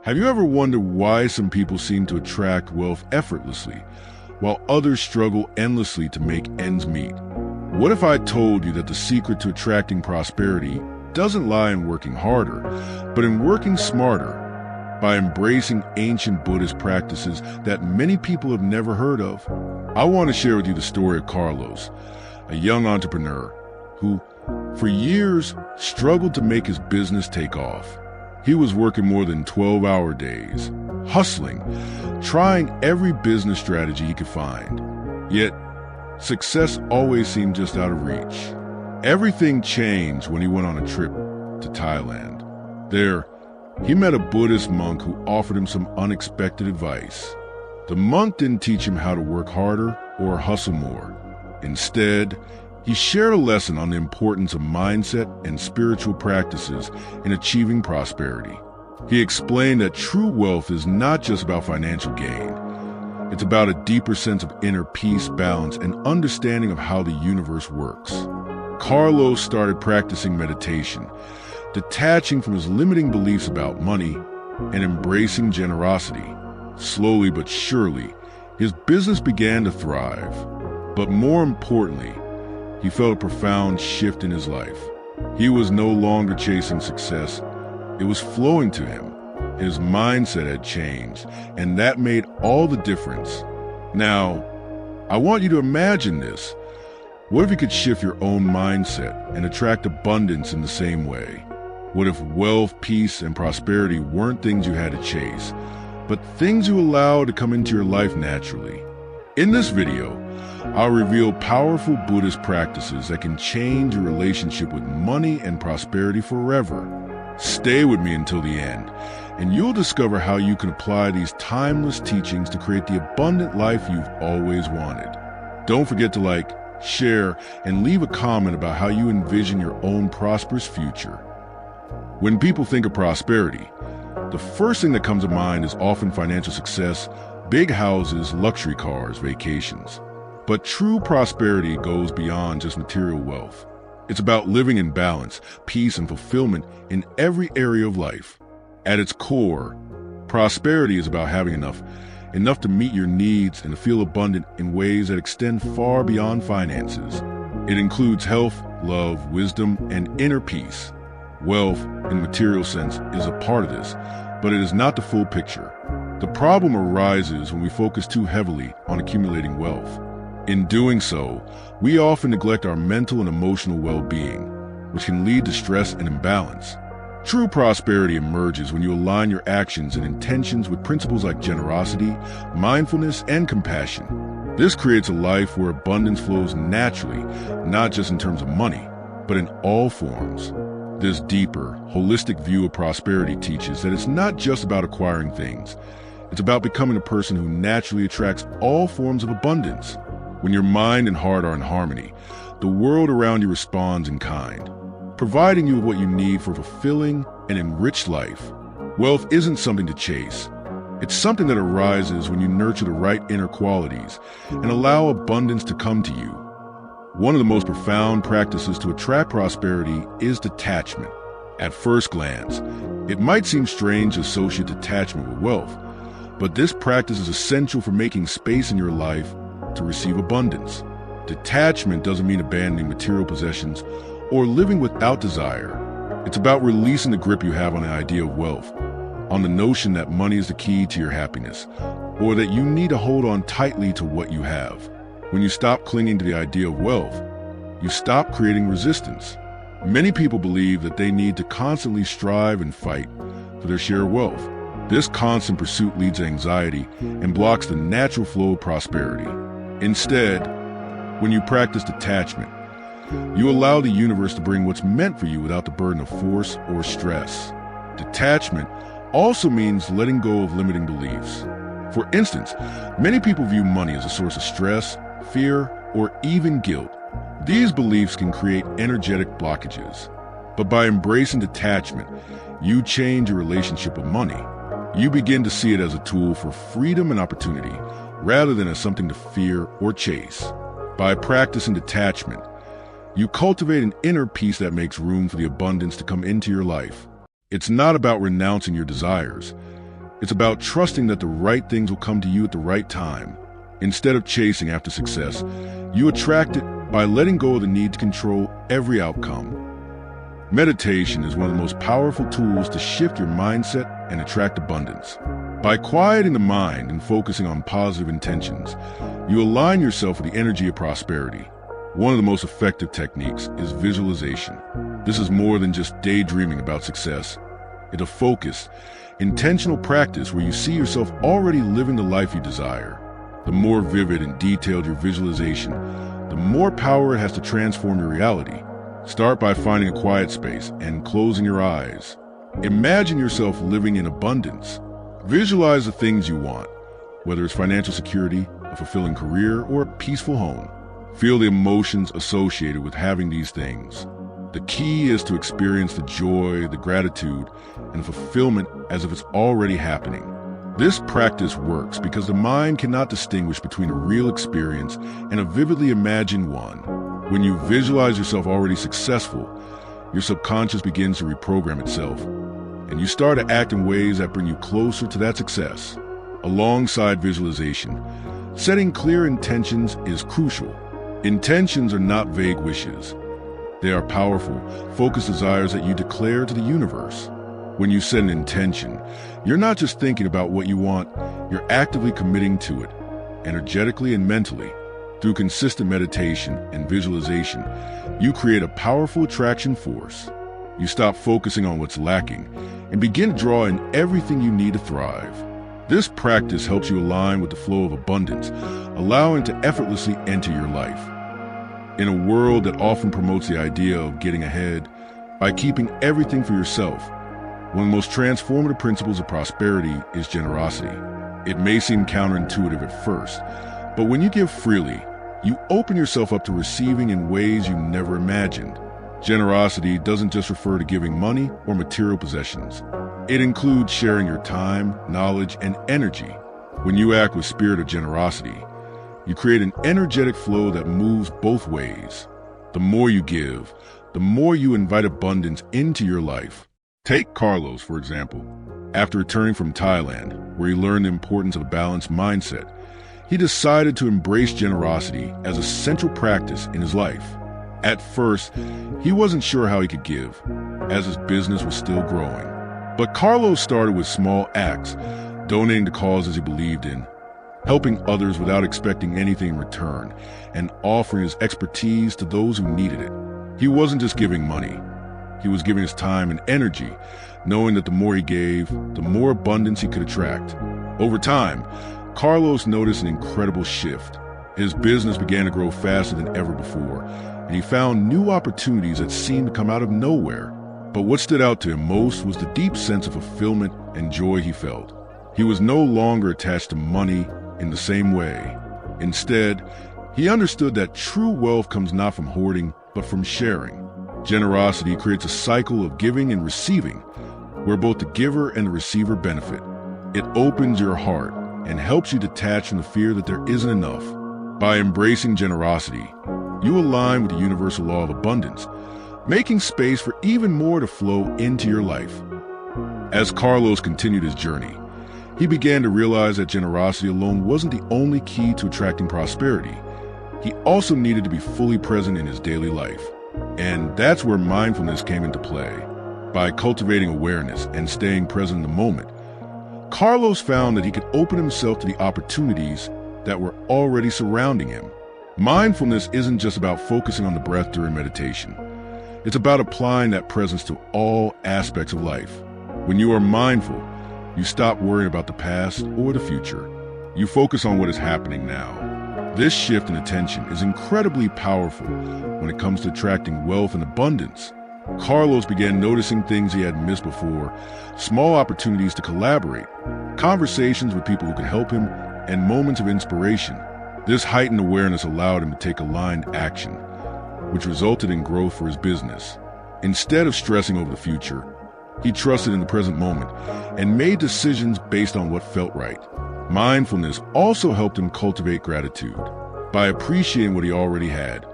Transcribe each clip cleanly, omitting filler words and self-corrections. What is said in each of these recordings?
Have you ever wondered why some people seem to attract wealth effortlessly, while others struggle endlessly to make ends meet? What if I told you that the secret to attracting prosperity doesn't lie in working harder, but in working smarter, by embracing ancient Buddhist practices that many people have never heard of? I want to share with you the story of Carlos, a young entrepreneur who, for years, struggled to make his business take off. He was working more than 12-hour days, hustling, trying every business strategy he could find. Yet, success always seemed just out of reach. Everything changed when he went on a trip to Thailand. There, he met a Buddhist monk who offered him some unexpected advice. The monk didn't teach him how to work harder or hustle more. Instead, he shared a lesson on the importance of mindset and spiritual practices in achieving prosperity. He explained that true wealth is not just about financial gain. It's about a deeper sense of inner peace, balance, and understanding of how the universe works. Carlos started practicing meditation, detaching from his limiting beliefs about money and embracing generosity. Slowly but surely, his business began to thrive. But more importantly, he felt a profound shift in his life. He was no longer chasing success. It was flowing to him. His mindset had changed, and that made all the difference. Now, I want you to imagine this. What if you could shift your own mindset and attract abundance in the same way? What if wealth, peace, and prosperity weren't things you had to chase, but things you allow to come into your life naturally? In this video, I'll reveal powerful Buddhist practices that can change your relationship with money and prosperity forever. Stay with me until the end, and you'll discover how you can apply these timeless teachings to create the abundant life you've always wanted. Don't forget to like, share, and leave a comment about how you envision your own prosperous future. When people think of prosperity, the first thing that comes to mind is often financial success, big houses, luxury cars, vacations. But true prosperity goes beyond just material wealth. It's about living in balance, peace, and fulfillment in every area of life. At its core, prosperity is about having enough to meet your needs and to feel abundant in ways that extend far beyond finances. It includes health, love, wisdom, and inner peace. Wealth, in the material sense, is a part of this, but it is not the full picture. The problem arises when we focus too heavily on accumulating wealth. In doing so, we often neglect our mental and emotional well-being, which can lead to stress and imbalance. True prosperity emerges when you align your actions and intentions with principles like generosity, mindfulness, and compassion. This creates a life where abundance flows naturally, not just in terms of money, but in all forms. This deeper, holistic view of prosperity teaches that it's not just about acquiring things. It's about becoming a person who naturally attracts all forms of abundance. When your mind and heart are in harmony, the world around you responds in kind, providing you with what you need for a fulfilling and enriched life. Wealth isn't something to chase. It's something that arises when you nurture the right inner qualities and allow abundance to come to you. One of the most profound practices to attract prosperity is detachment. At first glance, it might seem strange to associate detachment with wealth, but this practice is essential for making space in your life to receive abundance. Detachment doesn't mean abandoning material possessions or living without desire. It's about releasing the grip you have on the idea of wealth, on the notion that money is the key to your happiness, or that you need to hold on tightly to what you have. When you stop clinging to the idea of wealth, you stop creating resistance. Many people believe that they need to constantly strive and fight for their share of wealth. This constant pursuit leads to anxiety and blocks the natural flow of prosperity. Instead, when you practice detachment, you allow the universe to bring what's meant for you without the burden of force or stress. Detachment also means letting go of limiting beliefs. For instance, many people view money as a source of stress, fear, or even guilt. These beliefs can create energetic blockages. But by embracing detachment, you change your relationship with money. You begin to see it as a tool for freedom and opportunity, rather than as something to fear or chase. By practicing detachment, you cultivate an inner peace that makes room for the abundance to come into your life. It's not about renouncing your desires. It's about trusting that the right things will come to you at the right time. Instead of chasing after success, you attract it by letting go of the need to control every outcome. Meditation is one of the most powerful tools to shift your mindset and attract abundance. By quieting the mind and focusing on positive intentions, you align yourself with the energy of prosperity. One of the most effective techniques is visualization. This is more than just daydreaming about success. It's a focused, intentional practice where you see yourself already living the life you desire. The more vivid and detailed your visualization, the more power it has to transform your reality. Start by finding a quiet space and closing your eyes. Imagine yourself living in abundance. Visualize the things you want, whether it's financial security, a fulfilling career, or a peaceful home. Feel the emotions associated with having these things. The key is to experience the joy, the gratitude, and the fulfillment as if it's already happening. This practice works because the mind cannot distinguish between a real experience and a vividly imagined one. When you visualize yourself already successful, your subconscious begins to reprogram itself, and you start to act in ways that bring you closer to that success. Alongside visualization, setting clear intentions is crucial. Intentions are not vague wishes. They are powerful, focused desires that you declare to the universe. When you set an intention, you're not just thinking about what you want, you're actively committing to it, energetically and mentally. Through consistent meditation and visualization, you create a powerful attraction force. You stop focusing on what's lacking and begin to draw in everything you need to thrive. This practice helps you align with the flow of abundance, allowing to effortlessly enter your life. In a world that often promotes the idea of getting ahead by keeping everything for yourself, one of the most transformative principles of prosperity is generosity. It may seem counterintuitive at first, but when you give freely, you open yourself up to receiving in ways you never imagined. Generosity doesn't just refer to giving money or material possessions. It includes sharing your time, knowledge, and energy. When you act with spirit of generosity, you create an energetic flow that moves both ways. The more you give, the more you invite abundance into your life. Take Carlos, for example. After returning from Thailand, where he learned the importance of a balanced mindset, he decided to embrace generosity as a central practice in his life. At first, he wasn't sure how he could give, as his business was still growing. But Carlos started with small acts, donating to causes he believed in, helping others without expecting anything in return, and offering his expertise to those who needed it. He wasn't just giving money. He was giving his time and energy, knowing that the more he gave, the more abundance he could attract. Over time, Carlos noticed an incredible shift. His business began to grow faster than ever before, and he found new opportunities that seemed to come out of nowhere. But what stood out to him most was the deep sense of fulfillment and joy he felt. He was no longer attached to money in the same way. Instead, he understood that true wealth comes not from hoarding, but from sharing. Generosity creates a cycle of giving and receiving, where both the giver and the receiver benefit. It opens your heart and helps you detach from the fear that there isn't enough. By embracing generosity, you align with the universal law of abundance, making space for even more to flow into your life. As Carlos continued his journey, he began to realize that generosity alone wasn't the only key to attracting prosperity. He also needed to be fully present in his daily life. And that's where mindfulness came into play. By cultivating awareness and staying present in the moment, Carlos found that he could open himself to the opportunities that were already surrounding him. Mindfulness isn't just about focusing on the breath during meditation. It's about applying that presence to all aspects of life. When you are mindful, you stop worrying about the past or the future. You focus on what is happening now. This shift in attention is incredibly powerful when it comes to attracting wealth and abundance. Carlos began noticing things he had missed before, small opportunities to collaborate, conversations with people who could help him, and moments of inspiration. This heightened awareness allowed him to take aligned action, which resulted in growth for his business. Instead of stressing over the future, he trusted in the present moment and made decisions based on what felt right. Mindfulness also helped him cultivate gratitude. By appreciating what he already had,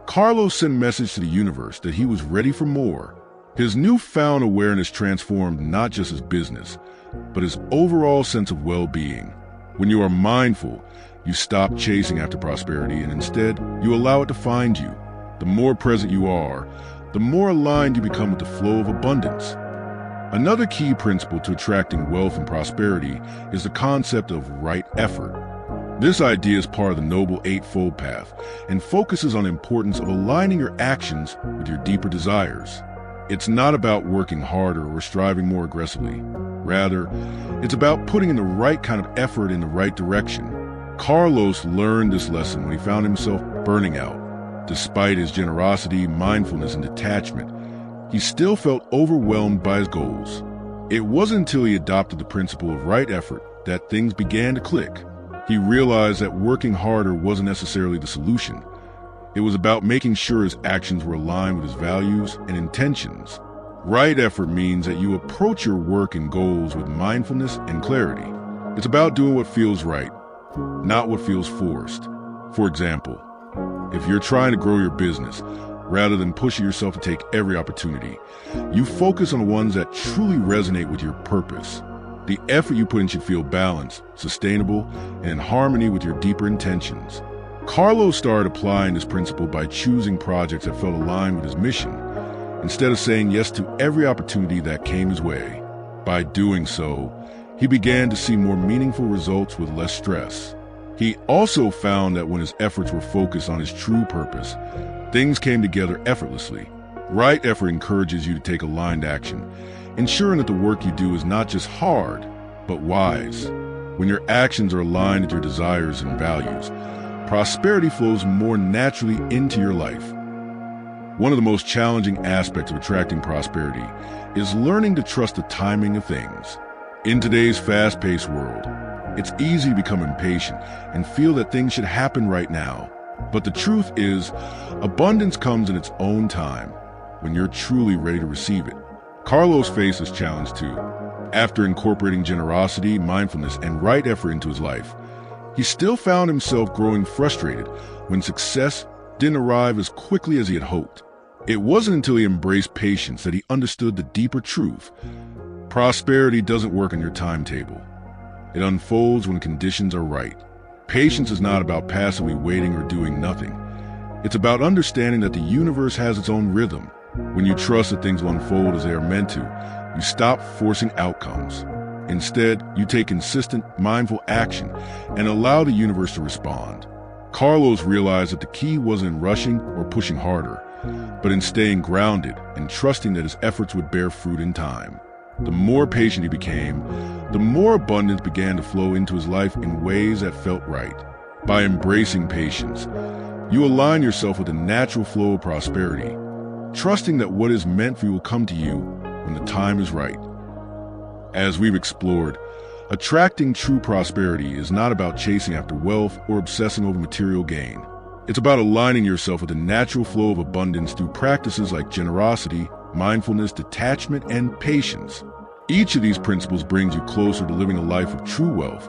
Carlos sent a message to the universe that he was ready for more. His newfound awareness transformed not just his business, but his overall sense of well-being. When you are mindful, you stop chasing after prosperity and instead you allow it to find you. The more present you are, the more aligned you become with the flow of abundance. Another key principle to attracting wealth and prosperity is the concept of right effort. This idea is part of the Noble Eightfold Path and focuses on the importance of aligning your actions with your deeper desires. It's not about working harder or striving more aggressively. Rather, it's about putting in the right kind of effort in the right direction. Carlos learned this lesson when he found himself burning out. Despite his generosity, mindfulness, and detachment, he still felt overwhelmed by his goals. It wasn't until he adopted the principle of right effort that things began to click. He realized that working harder wasn't necessarily the solution. It was about making sure his actions were aligned with his values and intentions. Right effort means that you approach your work and goals with mindfulness and clarity. It's about doing what feels right, not what feels forced. For example, if you're trying to grow your business, rather than pushing yourself to take every opportunity, you focus on the ones that truly resonate with your purpose. The effort you put in should feel balanced, sustainable, and in harmony with your deeper intentions. Carlos started applying this principle by choosing projects that felt aligned with his mission, instead of saying yes to every opportunity that came his way. By doing so, he began to see more meaningful results with less stress. He also found that when his efforts were focused on his true purpose, things came together effortlessly. Right effort encourages you to take aligned action, ensuring that the work you do is not just hard, but wise. When your actions are aligned with your desires and values, prosperity flows more naturally into your life. One of the most challenging aspects of attracting prosperity is learning to trust the timing of things. In today's fast-paced world, it's easy to become impatient and feel that things should happen right now. But the truth is, abundance comes in its own time, when you're truly ready to receive it. Carlos faced this challenge too. After incorporating generosity, mindfulness, and right effort into his life, he still found himself growing frustrated when success didn't arrive as quickly as he had hoped. It wasn't until he embraced patience that he understood the deeper truth. Prosperity doesn't work on your timetable. It unfolds when conditions are right. Patience is not about passively waiting or doing nothing. It's about understanding that the universe has its own rhythm. When you trust that things will unfold as they are meant to, you stop forcing outcomes. Instead, you take consistent, mindful action and allow the universe to respond. Carlos realized that the key wasn't in rushing or pushing harder, but in staying grounded and trusting that his efforts would bear fruit in time. The more patient he became, the more abundance began to flow into his life in ways that felt right. By embracing patience, you align yourself with the natural flow of prosperity, trusting that what is meant for you will come to you when the time is right. As we've explored, attracting true prosperity is not about chasing after wealth or obsessing over material gain. It's about aligning yourself with the natural flow of abundance through practices like generosity, mindfulness, detachment, and patience. Each of these principles brings you closer to living a life of true wealth,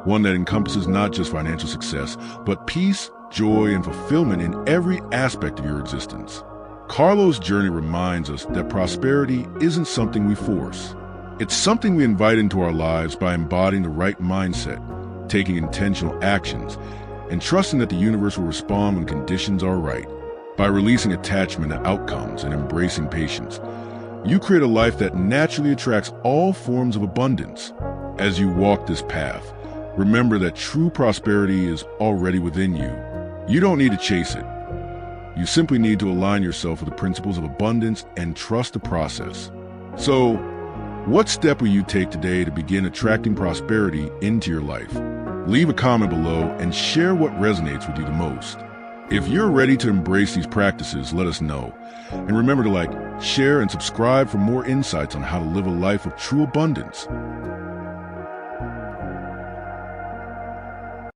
one that encompasses not just financial success, but peace, joy, and fulfillment in every aspect of your existence. Carlos' journey reminds us that prosperity isn't something we force. It's something we invite into our lives by embodying the right mindset, taking intentional actions, and trusting that the universe will respond when conditions are right. By releasing attachment to outcomes and embracing patience, you create a life that naturally attracts all forms of abundance. As you walk this path, remember that true prosperity is already within you. You don't need to chase it. You simply need to align yourself with the principles of abundance and trust the process. So, what step will you take today to begin attracting prosperity into your life? Leave a comment below and share what resonates with you the most. If you're ready to embrace these practices, let us know. And remember to like, share, and subscribe for more insights on how to live a life of true abundance.